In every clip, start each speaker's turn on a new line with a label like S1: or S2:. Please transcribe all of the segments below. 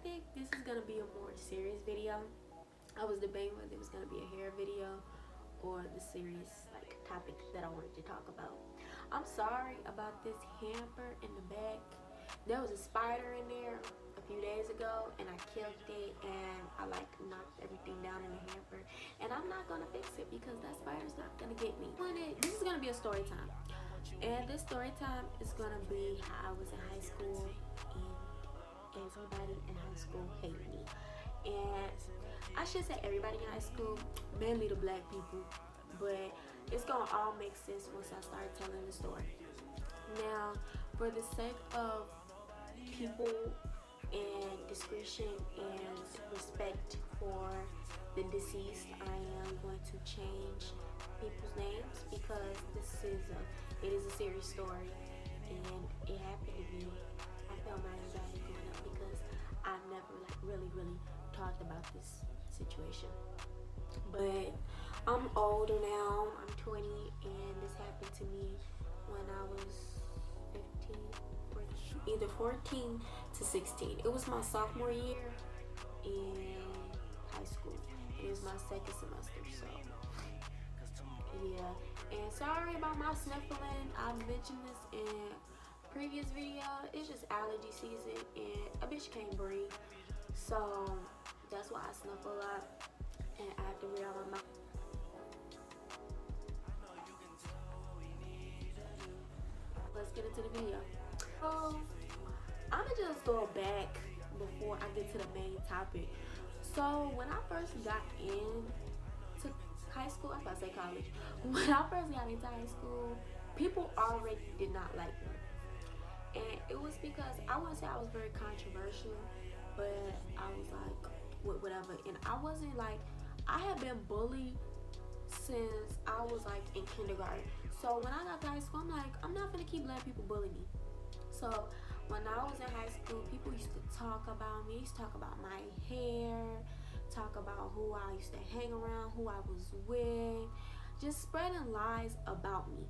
S1: think this is gonna be a more serious video. I was debating whether it was gonna be a hair video or the serious like topic that I wanted to talk about. I'm sorry about this hamper in the back. There was a spider in there a few days ago and I killed it, and I like knocked everything down in the hamper, and I'm not gonna fix it because that spider's not gonna get me. This is gonna be a story time, and this story time is gonna be how I was in high school and everybody in high school hate me. And I should say everybody in high school, mainly the black people, but it's gonna all make sense once I start telling the story. Now, for the sake of people and discretion and respect for the deceased, I am going to change people's names because it is a serious story, and it happened to me. I felt my anxiety going up because I never like really talked about this situation. But I'm older now. I'm 20, and this happened to me when I was 15, 14, either 14 to 16. It was my sophomore year in high school. It was my second semester, so yeah. And sorry about my sniffling. I mentioned this in previous video. It's just allergy season, and a bitch can't breathe, so that's why I sniffle a lot and I have to read out my mouth. Let's get into the video. So I'm gonna just go back before I get to the main topic. So when I first got into high school, I was about to say college. When I first got into high school, people already did not like me. And it was because I wouldn't say I was very controversial, but I was like, whatever. And I wasn't like, I had been bullied since I was like in kindergarten. So when I got to high school, I'm like, I'm not gonna keep letting people bully me. So when I was in high school, people used to talk about me, used to talk about my hair, talk about who I used to hang around, who I was with, just spreading lies about me.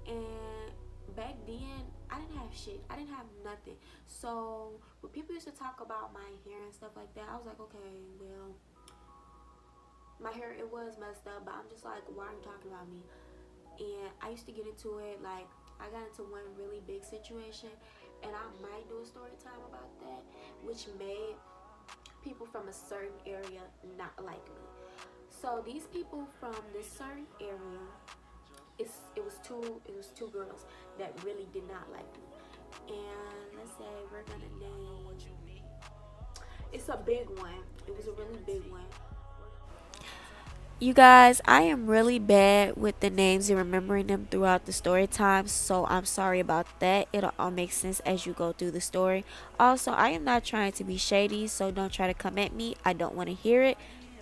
S1: And back then, I didn't have shit. I didn't have nothing. So when people used to talk about my hair and stuff like that, I was like, okay, well, my hair, it was messed up, but I'm just like, why are you talking about me? And I used to get into it, like, I got into one really big situation, and I might do a story time about that, which made people from a certain area not like me. So these people from this certain area, it was two girls that really did not like me. And let's say we're gonna name, it's a big one. It was a really big one. You guys, I am really bad with the names and remembering them throughout the story time, so I'm sorry about that. It'll all make sense as you go through the story. Also, I am not trying to be shady, so don't try to come at me. I don't want to hear it.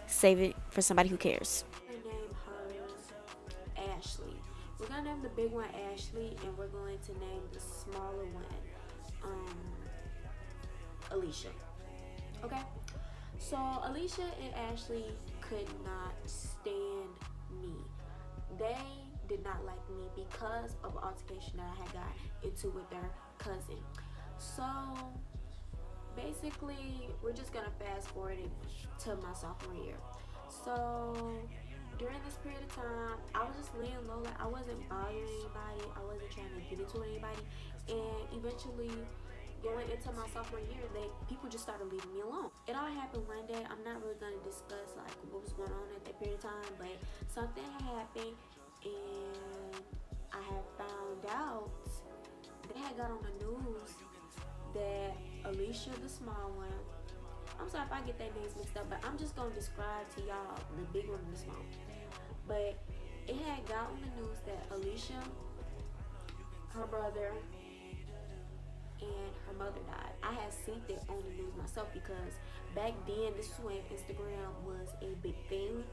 S1: Save it for somebody who cares. We're gonna name her Ashley. We're gonna name the big one Ashley, and we're going to name the smaller one Alicia. Okay? So Alicia and Ashley could not stand me. They did not like me because of an altercation that I had got into with their cousin. So basically, we're just gonna fast forward it to my sophomore year. So during this period of time, I was just laying low. Like, I wasn't bothering anybody. I wasn't trying to get into anybody. And eventually, going into my sophomore year, people just started leaving me alone. It all happened one day. I'm not really gonna discuss like what was going on at that period of time, but something happened, and I had found out they had got on the news that Alicia, the small one, I'm sorry if I get that names mixed up, but I'm just gonna describe to y'all the big one and the small one. But it had got on the news that Alicia, her brother, and her mother died. I had seen it on the news myself because back then, this is when Instagram was a big thing.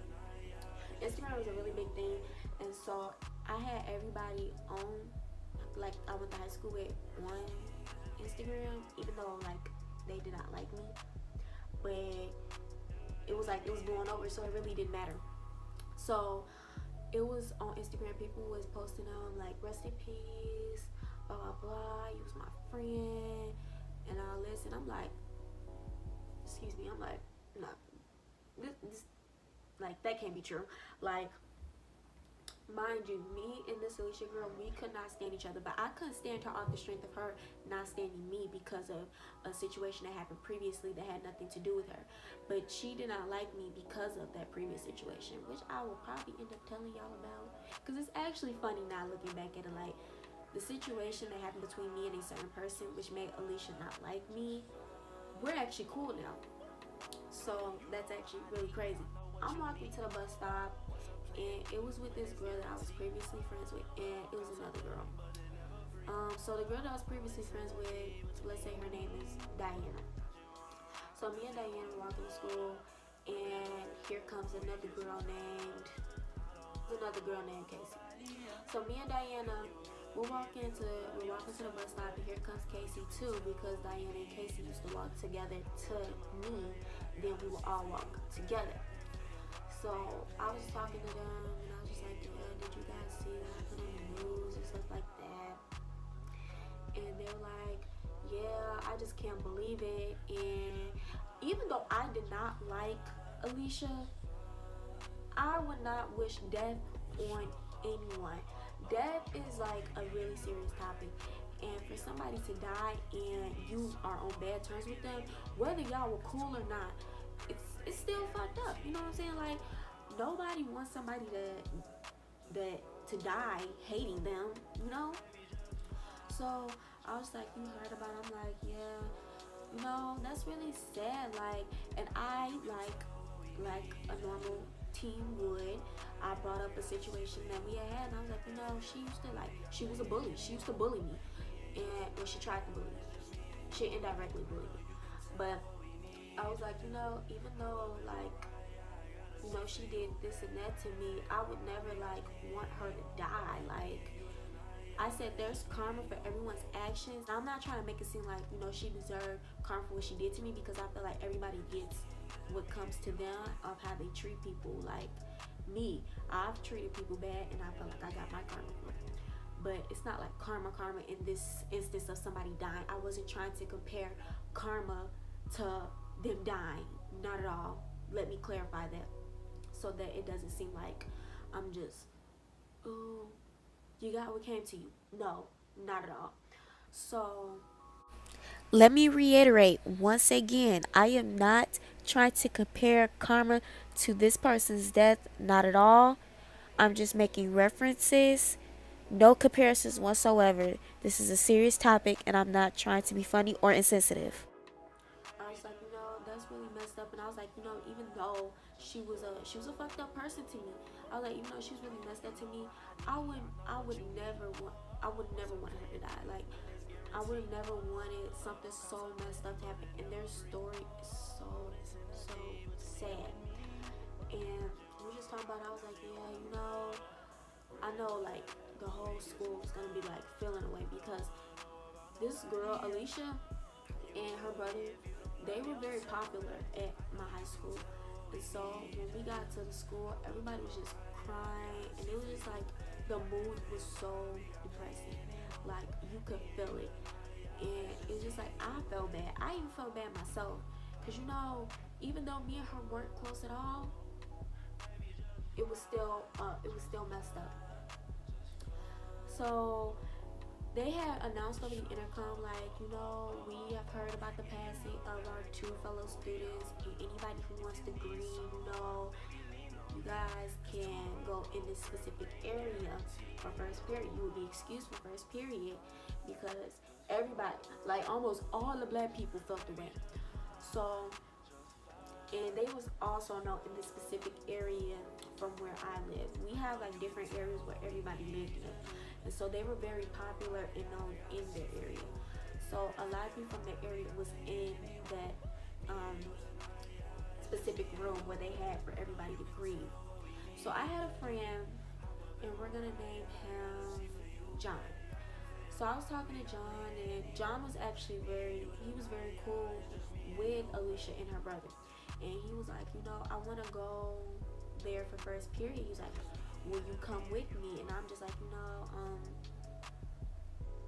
S1: Instagram was a really big thing, and so I had everybody on, like, I went to high school with on Instagram, even though like they did not like me, but it was like it was blowing over, so it really didn't matter. So it was on Instagram, people was posting on like rest in peace, blah blah blah, you was my friend and all this, and I'm like, I'm like, no, this like, that can't be true. Like, mind you, me and this Alicia girl, we could not stand each other, but I couldn't stand her off the strength of her not standing me because of a situation that happened previously that had nothing to do with her. But she did not like me because of that previous situation, which I will probably end up telling y'all about, because it's actually funny now looking back at it. Like, the situation that happened between me and a certain person, which made Alicia not like me, we're actually cool now. So that's actually really crazy. I'm walking to the bus stop, and it was with this girl that I was previously friends with, and it was another girl. So the girl that I was previously friends with, let's say her name is Diana. So me and Diana walking to school, and here comes another girl named Casey. So me and Diana, we're walking to the bus stop, and here comes Casey too, because Diana and Casey used to walk together to me. Then we would all walk together. So I was talking to them, and I was just like, yeah, did you guys see that happened on the news and stuff like that? And they were like, yeah, I just can't believe it. And even though I did not like Alicia, I would not wish death on anyone. Death is like a really serious topic. And for somebody to die and you are on bad terms with them, whether y'all were cool or not, it's still fucked up. You know what I'm saying? Like, nobody wants somebody to die hating them, you know? So I was like, you heard about it? I'm like, yeah, you know, that's really sad. Like, and I like a normal teen would, I brought up a situation that we had, and I was like, you know, she was a bully. She used to bully me, and well, she tried to bully me. She indirectly bullied me, but I was like, you know, even though, like, you know, she did this and that to me, I would never, like, want her to die. Like, I said there's karma for everyone's actions. I'm not trying to make it seem like, you know, she deserved karma for what she did to me, because I feel like everybody gets what comes to them of how they treat people. Like me, I've treated people bad, and I feel like I got my karma for it. But it's not like karma in this instance of somebody dying. I wasn't trying to compare karma to them dying, not at all. Let me clarify that, so that it doesn't seem like I'm just, oh, you got what came to you. No, not at all. So let me reiterate once again, I am not trying to compare karma to this person's death, not at all. I'm just making references, no comparisons whatsoever. This is a serious topic, and I'm not trying to be funny or insensitive. I was like, you know, that's really messed up. And I was like, you know, even though she was a fucked up person to me, I was like, even though she was really messed up to me, I would never want her to die. Like, I would have never wanted something so messed up to happen. And their story is so sad. And we were just talking about it. I was like, yeah, you know, I know, like, the whole school was gonna be like feeling away, because this girl Alicia and her brother, they were very popular at my high school. And so when we got to the school, everybody was just crying, and it was just like the mood was so depressing. Like, you could feel it. And it's just like, I felt bad. I even felt bad myself, because, you know, even though me and her weren't close at all, it was still messed up. So they had announced over the intercom, like, you know, we have heard about the passing of our two fellow students, and anybody who wants to grieve, you know, you guys can go in this specific area for first period. You will be excused for first period, because everybody, like almost all the black people, felt the way. So, and they was also known in this specific area from where I live. We have like different areas where everybody lived in. And so they were very popular and known in their area. So a lot of people from the area was in that specific room where they had for everybody to grieve. So I had a friend, and we're gonna name him John. So I was talking to John, and John was actually very cool with Alicia and her brother. And he was like, you know, I wanna go there for first period. He was like, will you come with me? And I'm just like, you know,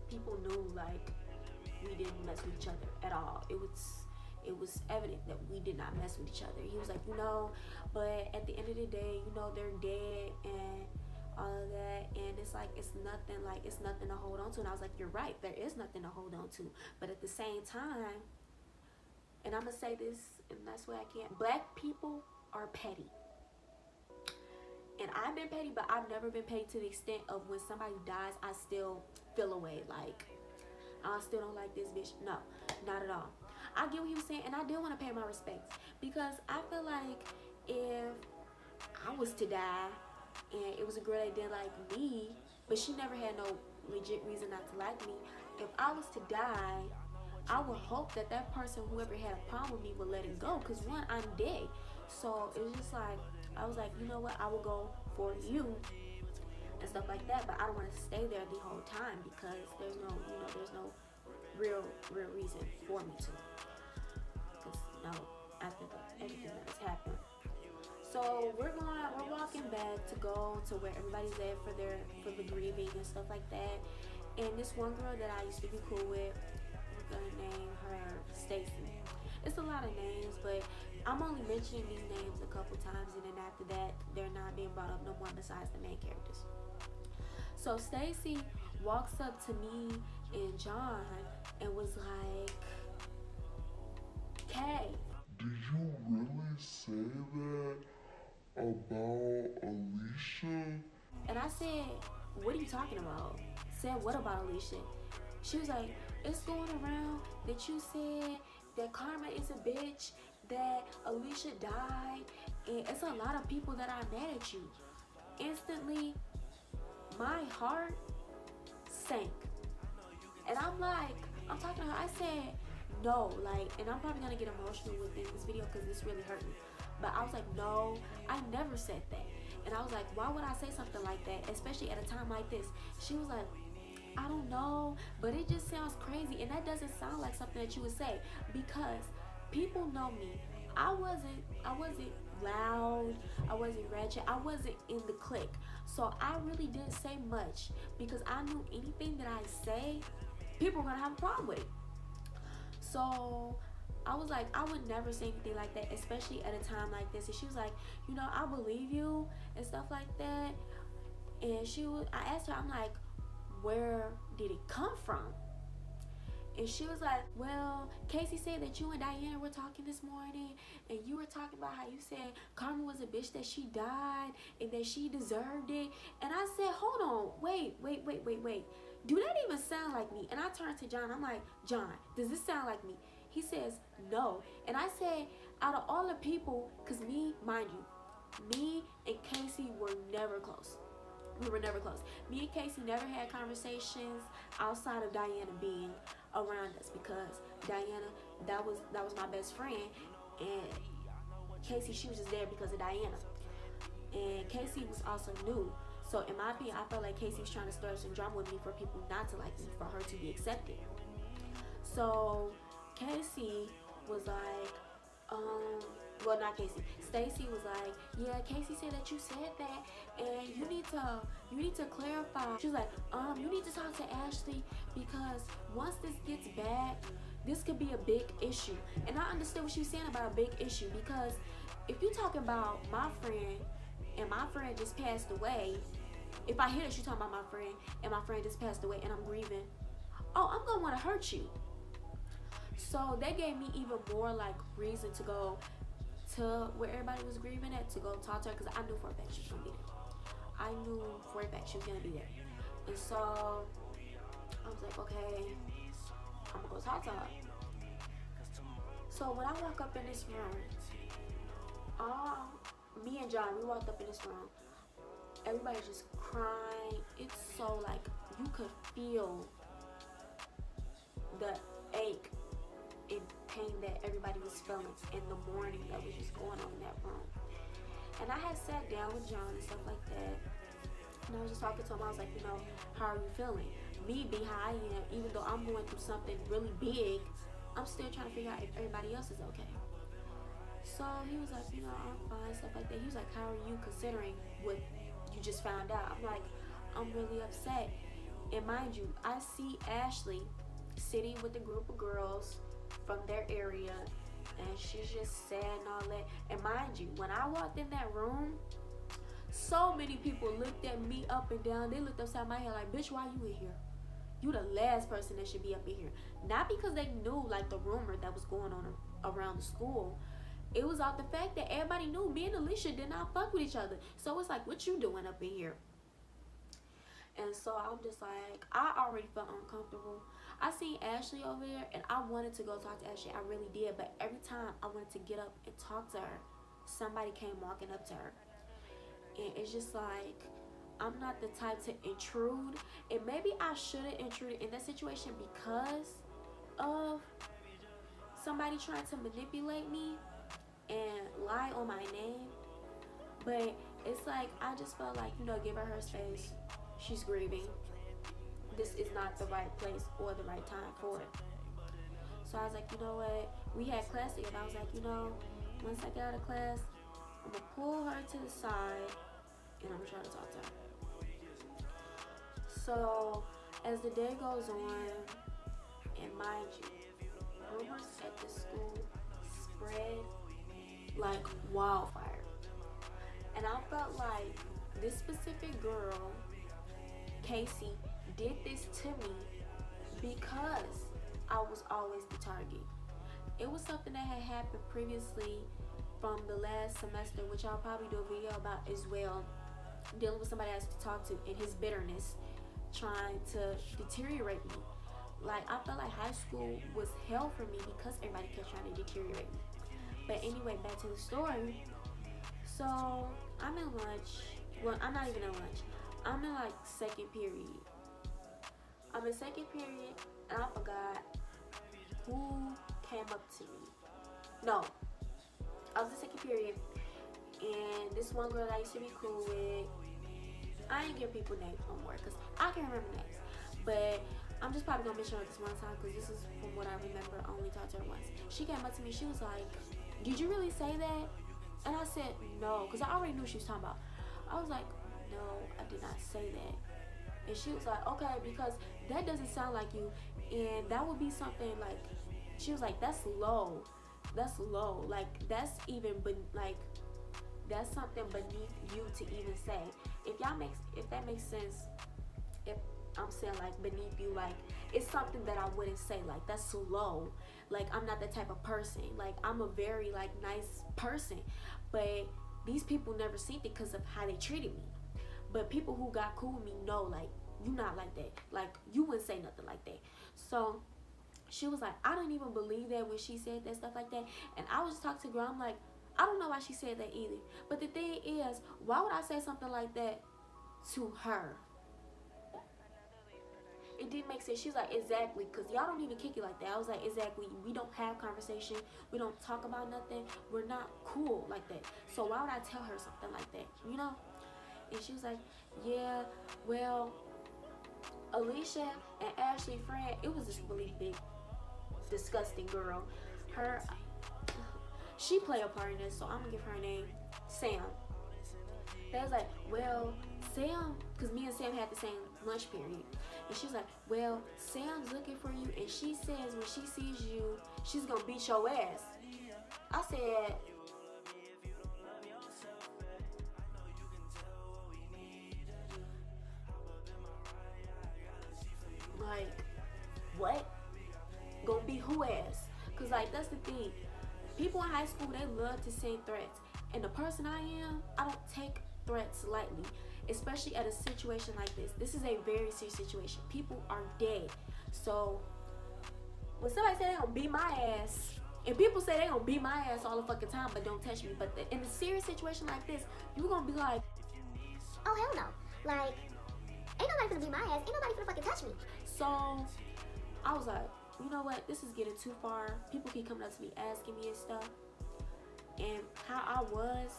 S1: people knew, like, we didn't mess with each other at all. It it was evident that we did not mess with each other. He was like, but at the end of the day, they're dead and all of that, and it's like it's nothing to hold on to. And I was like, you're right, there is nothing to hold on to. But at the same time, and I'm gonna say this, and that's why I can't. Black people are petty. And I've been petty, but I've never been petty to the extent of when somebody dies, I still feel away. Like, I still don't like this bitch. No, not at all. I get what he was saying, and I do want to pay my respects. Because I feel like if I was to die, and it was a girl that didn't like me, but she never had no legit reason not to like me, if I was to die, I would hope that that person, whoever had a problem with me, would let it go. Because one, I'm dead. So it was just like, I was like, you know what, I will go for you and stuff like that, but I don't want to stay there the whole time because there's no, there's no real reason for me to. Because after everything that has happened. So we're walking back to go to where everybody's at for the grieving and stuff like that. And this one girl that I used to be cool with, we're gonna name her Stacy. It's a lot of names, but I'm only mentioning these names a couple times, and then after that, they're not being brought up no more besides the main characters. So Stacy walks up to me and John and was like, Kay,
S2: did you really say that about Alicia?
S1: And I said, what are you talking about? Said, what about Alicia? She was like, it's going around that you said that Karma is a bitch, that Alicia died, and it's a lot of people that are mad at you. Instantly, my heart sank. And I'm like, I'm talking to her, I said, no, like, and I'm probably gonna get emotional within this video because this really hurt me. But I was like, no, I never said that. And I was like, why would I say something like that, especially at a time like this? She was like, I don't know, but it just sounds crazy. And that doesn't sound like something that you would say because people know me. I wasn't loud, I wasn't ratchet, I wasn't in the clique. So I really didn't say much because I knew anything that I say, people were gonna have a problem with it. So I was like, I would never say anything like that, especially at a time like this. And she was like, I believe you and stuff like that. And I asked her, I'm like, where did it come from? And she was like, well, Casey said that you and Diana were talking this morning, and you were talking about how you said Karma was a bitch, that she died and that she deserved it. And I said, hold on, wait. Do that even sound like me? And I turned to John, I'm like, John, does this sound like me? He says, no. And I said, out of all the people, because mind you, me and Casey were never close. We were never close. Me and Casey never had conversations outside of Diana being around us because Diana, that was my best friend, and Casey, she was just there because of Diana. And Casey was also new. So in my opinion, I felt like Casey was trying to stir some drama with me for people not to like me, for her to be accepted. So Casey was like, well, not Casey. Stacy was like, yeah, Casey said that you said that, and you need to clarify. She was like, you need to talk to Ashley because once this gets bad, this could be a big issue. And I understood what she was saying about a big issue because if you talking about my friend and my friend just passed away, if I hear that you talking about my friend and my friend just passed away and I'm grieving, I'm gonna want to hurt you. So that gave me even more like reason to go to where everybody was grieving at, to go talk to her, because I knew for a fact she was gonna be there. I knew for a fact she was gonna be there. And so I was like, okay, I'm gonna go talk to her. So when I walk up in this room, me and John, we walked up in this room, everybody's just crying. It's so like, you could feel the ache and pain that everybody was feeling in the morning that was just going on in that room. And I had sat down with John and stuff like that, and I was just talking to him. I was like, how are you feeling? Me being how I am, even though I'm going through something really big, I'm still trying to figure out if everybody else is okay. So he was like, I'm fine, stuff like that. He was like, how are you considering what you just found out? I'm like, I'm really upset. And mind you, I see Ashley sitting with a group of girls from their area, And she's just sad and all that. And mind you, when I walked in that room, so many people looked at me up and down. They looked upside my head like, bitch, why you in here? You the last person that should be up in here. Not because they knew like the rumor that was going on around the school. It was off the fact that everybody knew me and Alicia did not fuck with each other. So it's like, what you doing up in here? And so I'm just like, I already felt uncomfortable. I seen Ashley over there and I wanted to go talk to Ashley. I really did. But every time I wanted to get up and talk to her, somebody came walking up to her. And it's just like, I'm not the type to intrude. And maybe I shouldn't intrude in that situation because of somebody trying to manipulate me and lie on my name. But it's like, I just felt like, you know, give her space. She's grieving. This is not the right place or the right time for it. So I was like, you know what? We had class together. I was like, you know, once I get out of class, I'm going to pull her to the side and I'm going to try to talk to her. So as the day goes on, and mind you, rumors at the school spread like wildfire. And I felt like this specific girl, Casey, did this to me because I was always the target. It was something that had happened previously from the last semester, which I'll probably do a video about as well, dealing with somebody I used to talk to and his bitterness trying to deteriorate me. Like, I felt like high school was hell for me because everybody kept trying to deteriorate me. But anyway, back to the story. So I'm in lunch. Well, I'm not even in lunch. I'm in like second period. I'm in second period and I forgot who came up to me. No, I was in second period and this one girl that I used to be cool with, I ain't give people names no more because I can't remember names. But I'm just probably gonna mention her this one time because this is from what I remember. I only talked to her once. She came up to me, she was like, did you really say that? And I said, no, because I already knew she was talking about. I was like, no, I did not say that. And she was like, okay, because that doesn't sound like you. And that would be something like, she was like, that's low. That's low. Like, that's even, like, that's something beneath you to even say. If that makes sense, if I'm saying like beneath you, like it's something that I wouldn't say, like that's low. Like I'm not that type of person. Like I'm a very like nice person, but these people never seen it because of how they treated me. But people who got cool with me know like you not like that. Like you wouldn't say nothing like that. So she was like, I don't even believe that when she said that stuff like that. And I was just talking to girl, I'm like, I don't know why she said that either. But the thing is, why would I say something like that to her? It didn't make sense. She's like, exactly, because y'all don't even kick it like that. I was like, exactly, we don't have conversation. We don't talk about nothing. We're not cool like that. So why would I tell her something like that, you know? And she was like, yeah, well, Alicia and Ashley friend, it was this really big, disgusting girl. She played a part in this, so I'm going to give her a name, Sam. They was like, well, Sam, because me and Sam had the same lunch period. And she's like, well, Sam's looking for you, and she says when she sees you, she's going to beat your ass. I said, like, what? Gonna beat who ass? Because, like, that's the thing. People in high school, they love to send threats. And the person I am, I don't take threats lightly. Especially at a situation like this. This is a very serious situation. People are dead. So, when somebody say they gonna beat my ass, and people say they gonna beat my ass all the fucking time, but don't touch me. But in a serious situation like this, you're gonna be like,
S3: oh, hell no. Like, ain't nobody gonna beat my ass. Ain't nobody gonna fucking touch me.
S1: So, I was like, you know what? This is getting too far. People keep coming up to me asking me and stuff. And how I was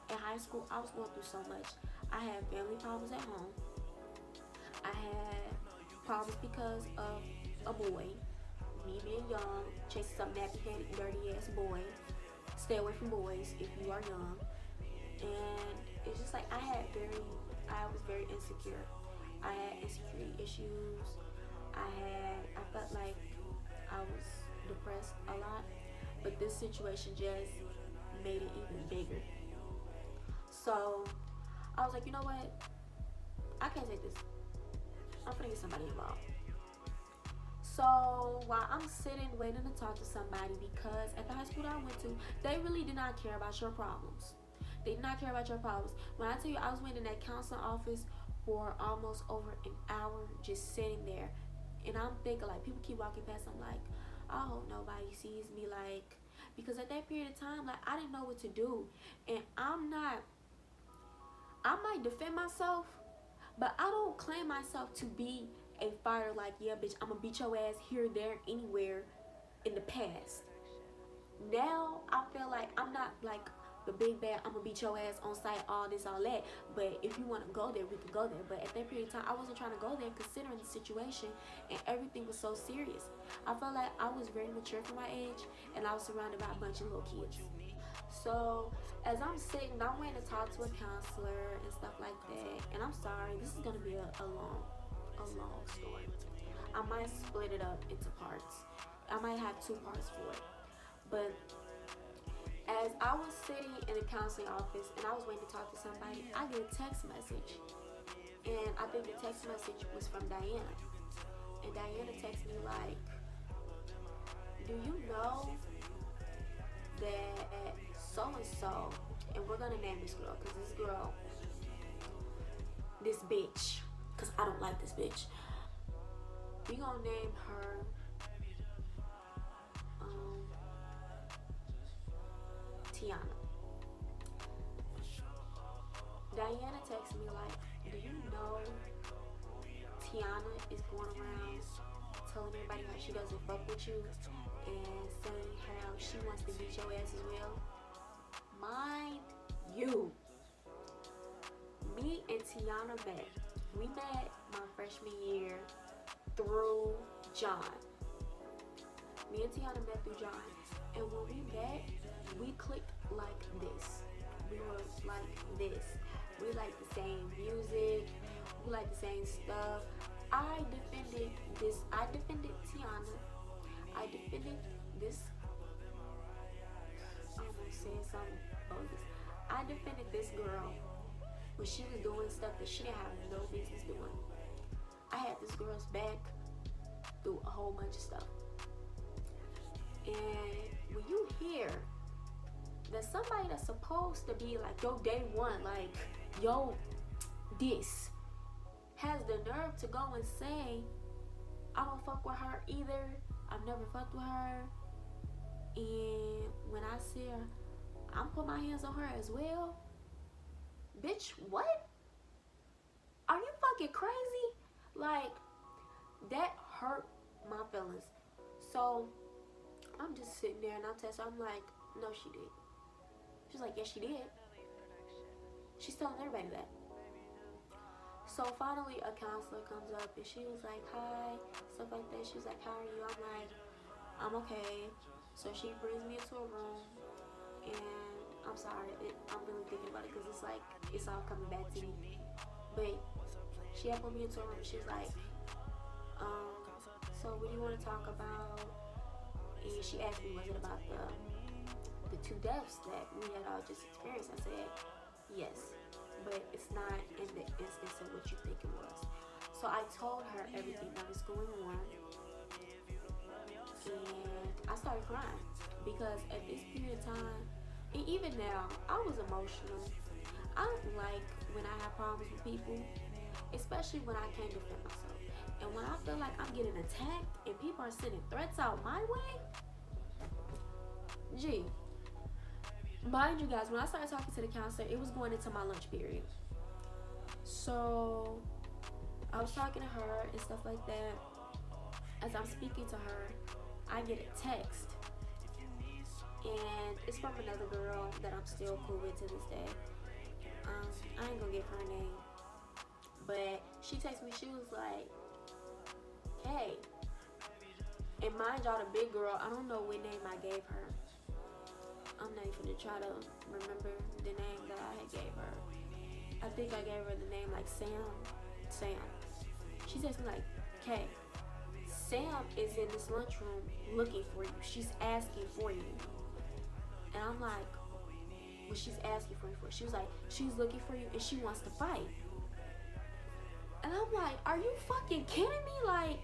S1: in high school, I was going through so much. I had family problems at home. I had problems because of a boy. Me being young, chasing some nappy-headed, dirty-ass boy. Stay away from boys if you are young. And it's just like I was very insecure. I had insecurity issues. I felt like I was depressed a lot. but this situation just made it even bigger. So I was like, you know what? I can't take this. I'm gonna get somebody involved. So while I'm sitting waiting to talk to somebody, because at the high school that I went to, they really did not care about your problems. They did not care about your problems. When I tell you I was waiting in that counseling office for almost over an hour, just sitting there, and I'm thinking, like, people keep walking past, I'm like, I hope nobody sees me, like, because at that period of time, like, I didn't know what to do. And I might defend myself, but I don't claim myself to be a fighter, like, yeah, bitch, I'm gonna beat your ass here, there, anywhere in the past. Now, I feel like I'm not, like, the big bad, I'm gonna beat your ass on sight, all this, all that. But if you want to go there, we can go there. But at that period of time, I wasn't trying to go there considering the situation, and everything was so serious. I felt like I was very mature for my age, and I was surrounded by a bunch of little kids. So as I'm sitting, I'm waiting to talk to a counselor and stuff like that. And I'm sorry, this is gonna be a long story. I might split it up into parts. I might have 2 parts for it. But as I was sitting in the counseling office and I was waiting to talk to somebody, I get a text message. And I think the text message was from Diana. And Diana texted me like, do you know that so-and-so, and we're gonna name this girl, because this girl, this bitch, because I don't like this bitch, we gonna name her Tiana. Diana texted me like, do you know Tiana is going around telling everybody how she doesn't fuck with you and saying how she wants to beat your ass as well? Mind you, me and Tiana met. We met my freshman year through John. Me and Tiana met through John. And when we met, we clicked like this. We were like this. We like the same music. We like the same stuff. I defended Tiana. I defended this. I'm saying something bogus. I defended this girl when she was doing stuff that she didn't have no business doing. I had this girl's back through a whole bunch of stuff. And when you hear that somebody that's supposed to be like your day one, like yo, this, has the nerve to go and say, I don't fuck with her either, I've never fucked with her, and when I see her, I'm putting my hands on her as well. Bitch, what? Are you fucking crazy? Like, that hurt my feelings. So I'm just sitting there and I'm texting her. I'm like, no, she did. She's like, yes, she did. She's telling everybody that. So finally a counselor comes up and she was like, hi, stuff like that. She was like, how are you? I'm like, I'm okay. So she brings me into a room, and I'm sorry, I'm really thinking about it because it's like, it's all coming back to me. But she had put me into a room and she was like, so what do you want to talk about? And she asked me, was it about the 2 deaths that we had all just experienced? I said, yes, but it's not in the instance of what you think it was. So I told her everything that was going on, and I started crying because at this period of time, and even now, I was emotional. I don't like when I have problems with people, especially when I can't defend myself. And when I feel like I'm getting attacked and people are sending threats out my way, gee. Mind you guys, when I started talking to the counselor, it was going into my lunch period. So I was talking to her and stuff like that. As I'm speaking to her, I get a text. And it's from another girl that I'm still cool with to this day. I ain't gonna give her name. But she texted me, she was like, hey. And mind y'all, the big girl, I don't know what name I gave her. I'm not even gonna try to remember the name that I had gave her. I think I gave her the name like Sam. She says me like, K, Sam is in this lunchroom looking for you. She's asking for you. And I'm like, what she's asking for you for? She was like, she's looking for you and she wants to fight. And I'm like, are you fucking kidding me? Like,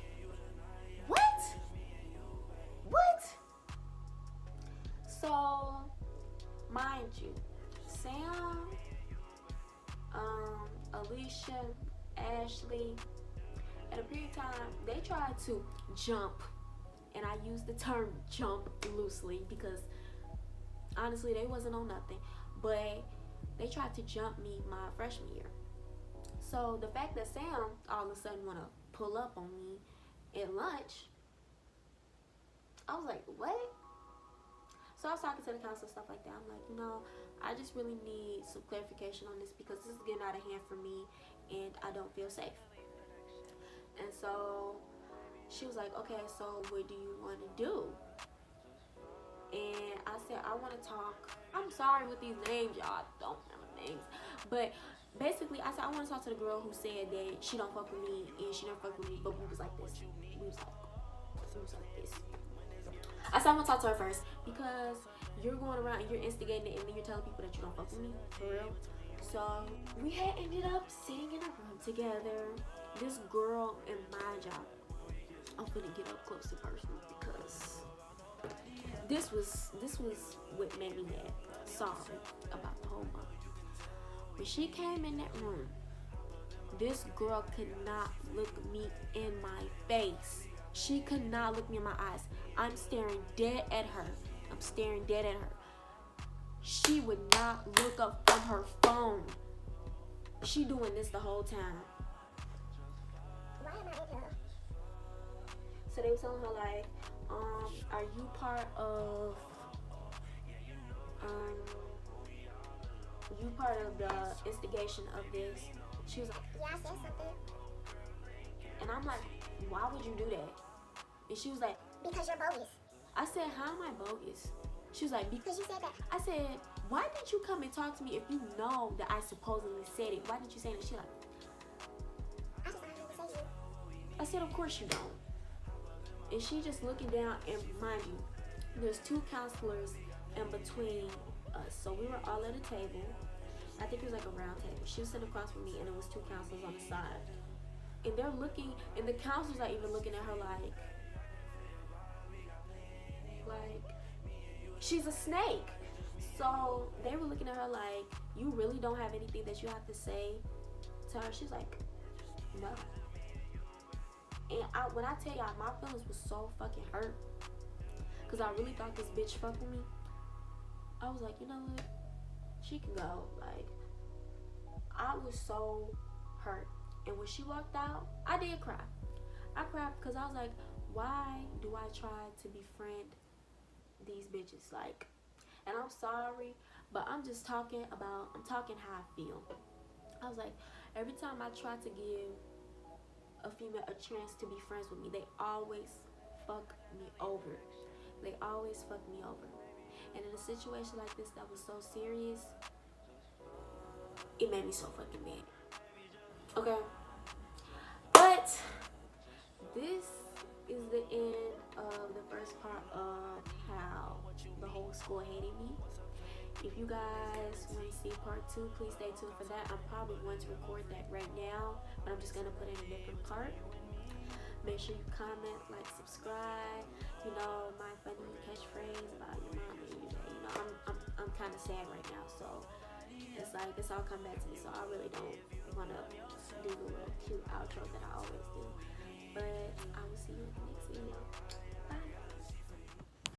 S1: what? What? So, mind you, Sam, Alicia, Ashley, at a period of time, they tried to jump. And I use the term jump loosely because honestly, they wasn't on nothing. But they tried to jump me my freshman year. So the fact that Sam all of a sudden want to pull up on me at lunch, I was like, what? So I was talking to the counselor, stuff like that. I'm like, I just really need some clarification on this because this is getting out of hand for me and I don't feel safe. And so she was like, okay, so what do you want to do? And I said, I want to talk. I'm sorry with these names, y'all. I don't remember names. But basically, I said, I want to talk to the girl who said that she don't fuck with me and she never fuck with me, but we was like this. We was like this. I said, I want to talk to her first because you're going around and you're instigating it and then you're telling people that you don't fuck with me. For real. So we had ended up sitting in a room together. This girl, and mind y'all, I'm finna get up close and personal because this was what made me mad. Sorry about the whole month. When she came in that room, this girl could not look me in my face. She could not look me in my eyes. I'm staring dead at her. She would not look up from her phone. She doing this the whole time.
S3: Why am I in here?
S1: So they were telling her like, are you part of the instigation of this? She was like,
S3: Yeah, I said something.
S1: and I'm like, why would you do that? And she was like,
S3: Because you're bogus.
S1: I said, how am I bogus? She was like,
S3: Because you said that.
S1: I said, why didn't you come and talk to me if you know that I supposedly said it? Why didn't you say that? She like,
S3: I just don't have to say you.
S1: I said, of course you don't. And she just looking down, and mind you, there's two counselors in between us. So we were all at a table. I think it was like a round table. She was sitting across from me, and there was two counselors on the side. And they're looking, and the counselors are even looking at her like she's a snake. So they were looking at her like, you really don't have anything that you have to say to her? She's like, no. And when I tell y'all, my feelings was so fucking hurt because I really thought this bitch fucked with me. I was like, you know what? She can go. Like, I was so hurt. And when she walked out, I did cry. I cried because I was like, why do I try to befriend these bitches? Like, and I'm sorry, but I'm talking how I feel. I was like, every time I try to give a female a chance to be friends with me, they always fuck me over. And in a situation like this that was so serious, it made me so fucking mad. Okay, but this is the end of the first part of how the whole school hated me. If you guys want to see part 2, please stay tuned for that. I'm probably going to record that right now, but I'm just going to put in a different part. Make sure you comment, like, subscribe. You know, my funny catchphrase about your mom and you. You know, I'm kind of sad right now, so it's like it's all come back to me. So I really don't want to do the little cute outro that I always do. But I will see you in the next